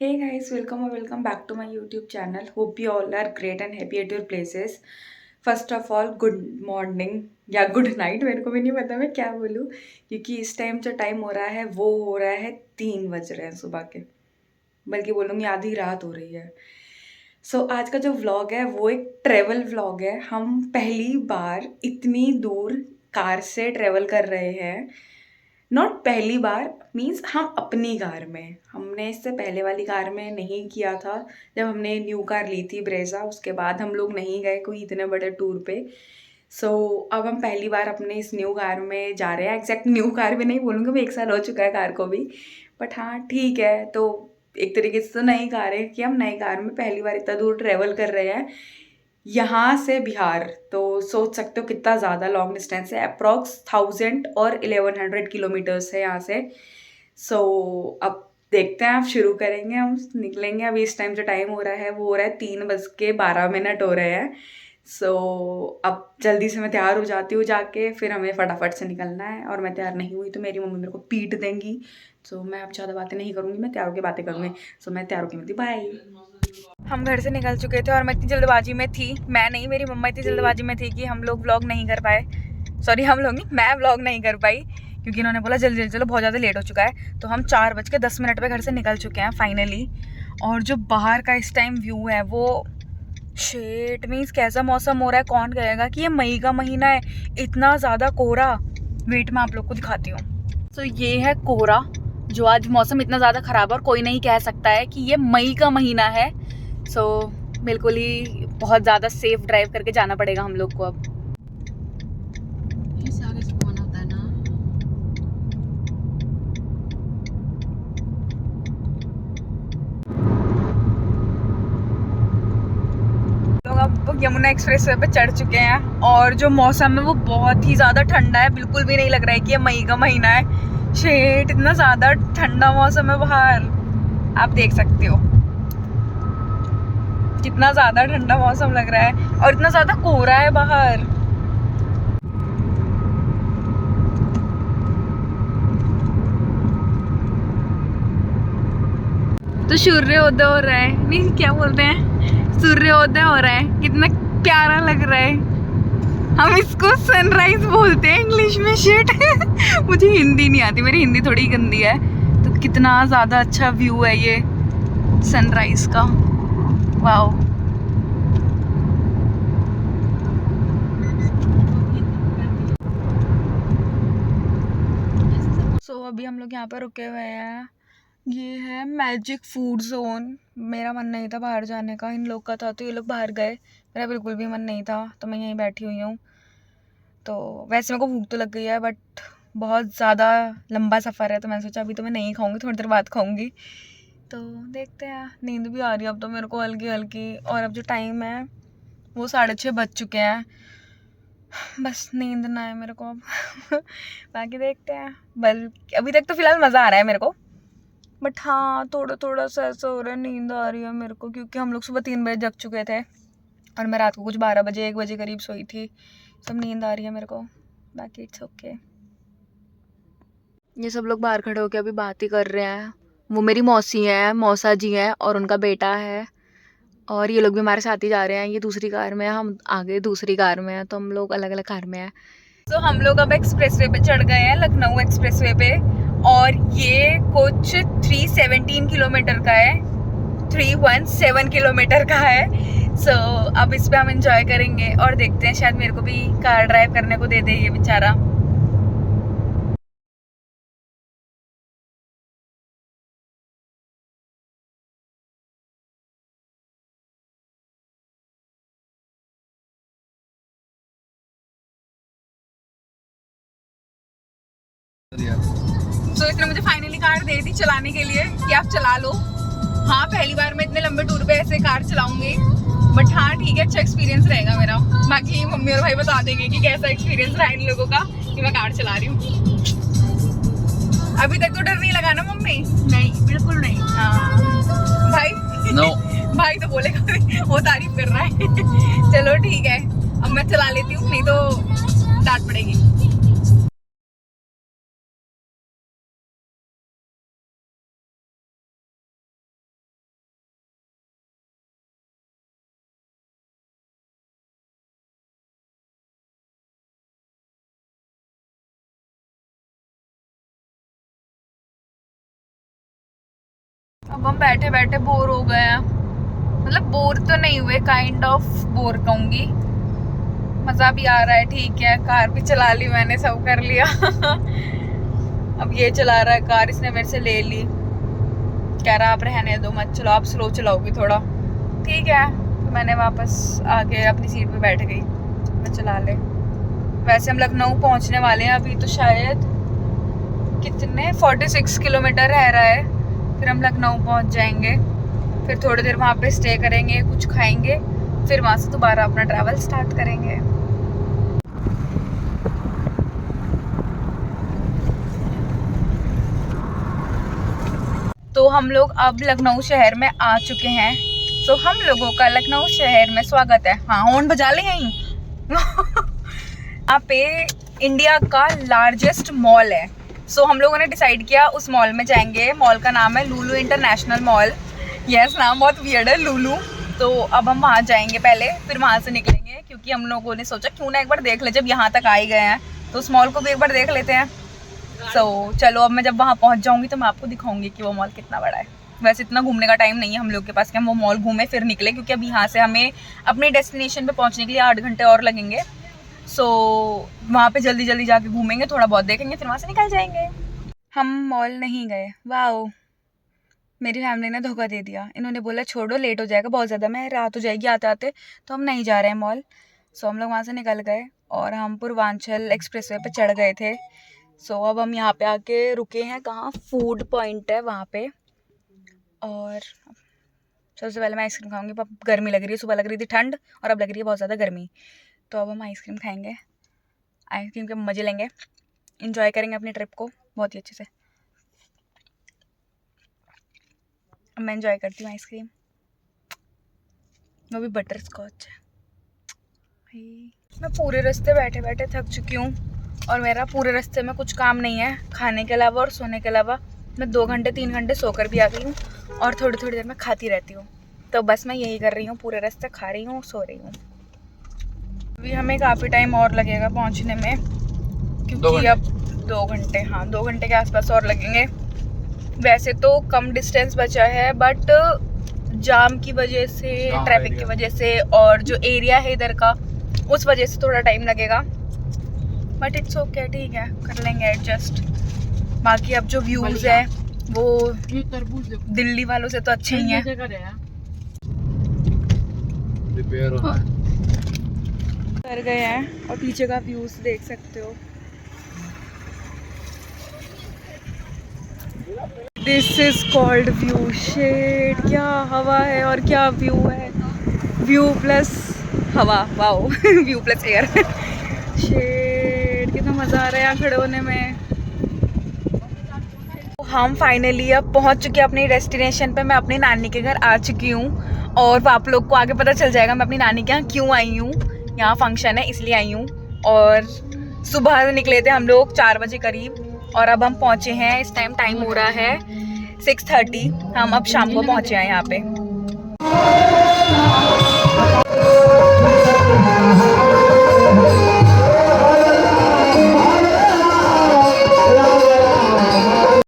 Hey guys, welcome or welcome back to my YouTube channel. Hope you all are great and happy at your places. First of all good morning या good night, मेरे को भी नहीं पता मैं क्या बोलूँ, क्योंकि इस टाइम जो टाइम हो रहा है वो हो रहा है 3 बज रहे हैं सुबह के, बल्कि बोलूँगी आधी रात हो रही है। आज का जो व्लॉग है वो एक ट्रेवल व्लॉग है। हम पहली बार इतनी दूर कार से ट्रेवल कर रहे हैं। नॉट पहली बार मीन्स हम अपनी कार में, हमने इससे पहले वाली कार में नहीं किया था। जब हमने न्यू कार ली थी ब्रेजा, उसके बाद हम लोग नहीं गए कोई इतने बड़े टूर पे। अब हम पहली बार अपने इस न्यू कार में जा रहे हैं। एग्जैक्ट न्यू कार भी नहीं बोलूँगी मैं, 1 साल हो चुका है कार को भी, बट हाँ ठीक है। तो एक तरीके से तो नई कार है कि हम नई कार में पहली बार इतना दूर ट्रेवल कर रहे हैं यहाँ से बिहार। तो सोच सकते हो कितना ज़्यादा लॉन्ग डिस्टेंस है। अप्रॉक्स 1000 और 1100 किलोमीटर्स है यहाँ से। अब देखते हैं, आप शुरू करेंगे, हम निकलेंगे। अभी इस टाइम जो टाइम हो रहा है वो हो रहा है 3:12 हो रहे हैं। अब जल्दी से मैं तैयार हो जाती हूँ जाके, फिर हमें फटाफट से निकलना है। और मैं तैयार नहीं हुई तो मेरी मम्मी मेरे को पीट देंगी। मैं अब ज़्यादा बातें नहीं करूँगी, मैं तैयार होकर बातें करूँगी। मैं तैयार होकर मिलती, बाय। हम घर से निकल चुके थे और मैं इतनी जल्दबाजी में थी, मैं नहीं मेरी मम्मा इतनी जल्दबाजी में थी कि हम लोग व्लॉग नहीं कर पाए। सॉरी, हम लोग नहीं, मैं व्लॉग नहीं कर पाई, क्योंकि इन्होंने बोला जल्दी जल्दी चलो, बहुत ज़्यादा लेट हो चुका है। तो हम 4:10 पे घर से निकल चुके हैं फाइनली। और जो बाहर का इस टाइम व्यू है वो शेट मीन्स कैसा मौसम हो रहा है, कौन कहेगा कि ये मई का महीना है। इतना ज़्यादा कोहरा, वेट मैं आप लोग को दिखाती हूँ। ये है कोहरा, जो आज मौसम इतना ज़्यादा ख़राब है और कोई नहीं कह सकता है कि ये मई का महीना है। बिल्कुल ही बहुत ज़्यादा सेफ ड्राइव करके जाना पड़ेगा हम लोग को अब। इससे आगे से कौन आता है ना। लोग अब यमुना एक्सप्रेसवे पे चढ़ चुके हैं और जो मौसम है वो बहुत ही ज़्यादा ठंडा है। बिल्कुल भी नहीं लग रहा है कि ये मई का महीना है। शेट, इतना ज़्यादा ठंडा मौसम है बाहर, आप देख सकते हो कितना ज़्यादा ठंडा मौसम लग रहा है और इतना ज़्यादा कोहरा है बाहर। तो सूर्योदय हो रहा है, नहीं क्या बोलते हैं, सूर्योदय हो रहा है, कितना प्यारा लग रहा है। हम इसको सनराइज बोलते हैं इंग्लिश में। शिट मुझे हिंदी नहीं आती, मेरी हिंदी थोड़ी गंदी है। तो कितना ज़्यादा अच्छा व्यू है ये सनराइज का, वाओ। अभी हम लोग यहाँ पर रुके हुए हैं। ये है मैजिक फूड जोन। मेरा मन नहीं था बाहर जाने का, इन लोग का था, तो ये लोग बाहर गए, मेरा बिल्कुल भी मन नहीं था, तो मैं यहीं बैठी हुई हूँ। तो वैसे मेरे को भूख तो लग गई है, बट बहुत ज़्यादा लंबा सफ़र है, तो मैंने सोचा अभी तो मैं नहीं खाऊंगी, थोड़ी देर बाद खाऊंगी। तो देखते हैं, नींद भी आ रही है अब तो मेरे को हल्की हल्की। और अब जो टाइम है वो 6:30 बज चुके हैं, बस नींद ना है मेरे को अब बाकी देखते हैं। बल्कि अभी तक तो फ़िलहाल मज़ा आ रहा है मेरे को, बट हाँ थोड़ा थोड़ा सा ऐसा हो रहा है, नींद आ रही है मेरे को, क्योंकि हम लोग सुबह 3 बजे जग चुके थे और मैं रात को कुछ 12 बजे 1 बजे करीब सोई थी। सब नींद आ रही है मेरे को, बाकी इट्स ओके। ये सब लोग बाहर खड़े होकर अभी बात ही कर रहे हैं। वो मेरी मौसी है, मौसा जी हैं, और उनका बेटा है, और ये लोग भी हमारे साथ ही जा रहे हैं। ये दूसरी कार में है, हम आगे दूसरी कार में हैं, तो हम लोग अलग अलग कार में हैं। हम लोग अब एक्सप्रेसवे पे चढ़ गए हैं, लखनऊ एक्सप्रेसवे पे, और ये कुछ 317 किलोमीटर का है, 317 किलोमीटर का है। अब इस पे हम एंजॉय करेंगे और देखते हैं, शायद मेरे को भी कार ड्राइव करने को दे दे ये बेचारा। इसने मुझे फाइनली कार दे दी चलाने के लिए कि आप चला लो। हाँ, पहली बार मैं इतने लंबे टूर पे ऐसे कार चलाऊंगी, बट हाँ ठीक है, अच्छा एक्सपीरियंस रहेगा मेरा। बाकी मम्मी और भाई बता देंगे कि कैसा एक्सपीरियंस रहा इन लोगों का कि मैं कार चला रही हूँ। अभी तक तो डर नहीं लगा ना मम्मी? नहीं, बिल्कुल नहीं। हाँ भाई, No. भाई तो बोलेगा, वो तारीफ कर रहा है चलो ठीक है, अब मैं चला लेती हूँ, नहीं तो डांट पड़ेगी। अब हम बैठे बैठे बोर हो गए हैं, मतलब बोर तो नहीं हुए, काइंड ऑफ बोर कहूंगी। मजा भी आ रहा है, ठीक है, कार भी चला ली मैंने, सब कर लिया। अब ये चला रहा है कार, इसने मेरे से ले ली, कह रहा आप रहने दो मत चलो, आप स्लो चलाओगी थोड़ा, ठीक है। तो मैंने वापस आके अपनी सीट पे बैठ गई, मैं चला ले। वैसे हम लखनऊ पहुंचने वाले हैं अभी, तो शायद कितने 46 किलोमीटर रह रहा है, फिर हम लखनऊ पहुंच जाएंगे। फिर थोड़ी देर वहाँ पे स्टे करेंगे, कुछ खाएंगे, फिर वहाँ से दोबारा अपना ट्रैवल स्टार्ट करेंगे। तो हम लोग अब लखनऊ शहर में आ चुके हैं। तो हम लोगों का लखनऊ शहर में स्वागत है। हाँ, हॉर्न बजा ले यहीं। यहाँ पे इंडिया का लार्जेस्ट मॉल है। सो हम लोगों ने डिसाइड किया उस मॉल में जाएंगे। मॉल का नाम है लुलु इंटरनेशनल मॉल। यस, नाम बहुत वियर्ड है, लुलु। तो अब हम वहाँ जाएंगे पहले, फिर वहाँ से निकलेंगे, क्योंकि हम लोगों ने सोचा क्यों ना एक बार देख ले, जब यहाँ तक आ ही गए हैं तो उस मॉल को भी एक बार देख लेते हैं। चलो, अब मैं जब वहाँ पहुँच जाऊँगी तो मैं आपको दिखाऊंगी कि वो मॉल कितना बड़ा है। वैसे इतना घूमने का टाइम नहीं है हम लोग के पास कि हम वो मॉल घूमें फिर निकले, क्योंकि अब यहाँ से हमें अपने डेस्टिनेशन पे पहुँचने के लिए 8 घंटे और लगेंगे। वहाँ पे जल्दी जल्दी जाके घूमेंगे, थोड़ा बहुत देखेंगे, फिर वहाँ से निकल जाएंगे। हम मॉल नहीं गए। वाओ, मेरी फैमिली ने धोखा दे दिया। इन्होंने बोला छोड़ो, लेट हो जाएगा बहुत ज़्यादा, मैं रात हो जाएगी आते आते, तो हम नहीं जा रहे हैं मॉल। हम लोग वहाँ से निकल गए और हम पूर्वांचल एक्सप्रेसवे पे चढ़ गए थे। अब हम यहाँ पे आके रुके हैं, कहाँ, फूड पॉइंट है वहाँ पे। और सबसे पहले मैं आइसक्रीम खाऊंगी। अब गर्मी लग रही है, सुबह लग रही थी ठंड और अब लग रही है बहुत ज़्यादा गर्मी। तो अब हम आइसक्रीम खाएंगे, आइसक्रीम के मज़े लेंगे, इंजॉय करेंगे अपनी ट्रिप को बहुत ही अच्छे से। अब मैं इंजॉय करती हूँ आइसक्रीम, वो भी बटर स्कॉच है। मैं पूरे रास्ते बैठे बैठे थक चुकी हूँ और मेरा पूरे रास्ते में कुछ काम नहीं है खाने के अलावा और सोने के अलावा। मैं 2 घंटे 3 घंटे सोकर भी आ गई हूँ और थोड़ी थोड़ी देर में खाती रहती हूँ। तो बस मैं यही कर रही हूँ, पूरे रास्ते खा रही हूँ, सो रही हूँ। अभी हमें काफ़ी टाइम और लगेगा पहुँचने में, क्योंकि अब 2 घंटे, हाँ 2 घंटे के आसपास और लगेंगे। वैसे तो कम डिस्टेंस बचा है, बट जाम की वजह से, ट्रैफिक की वजह से और जो एरिया है इधर का, उस वजह से थोड़ा टाइम लगेगा। बट इट्स ओके, ठीक है, कर लेंगे एडजस्ट। बाकी अब जो व्यूज है वो दिल्ली वालों से तो अच्छे ही हैं। कर गए हैं और पीछे का व्यूज देख सकते हो। This is called view shade. क्या हवा है और क्या व्यू है, व्यू प्लस हवा, wow. View plus air. Shade, कितना मज़ा आ रहा है यहाँ खड़े होने में। हम फाइनली अब पहुँच चुके हैं अपनी डेस्टिनेशन पे। मैं अपनी नानी के घर आ चुकी हूँ और आप लोग को आगे पता चल जाएगा मैं अपनी नानी के यहाँ क्यों आई हूँ। यहाँ फंक्शन है इसलिए आई हूँ। और सुबह निकले थे हम लोग 4 बजे करीब और अब हम पहुँचे हैं, इस टाइम हो रहा है 6:30। हम अब शाम को पहुँचे हैं यहाँ पे।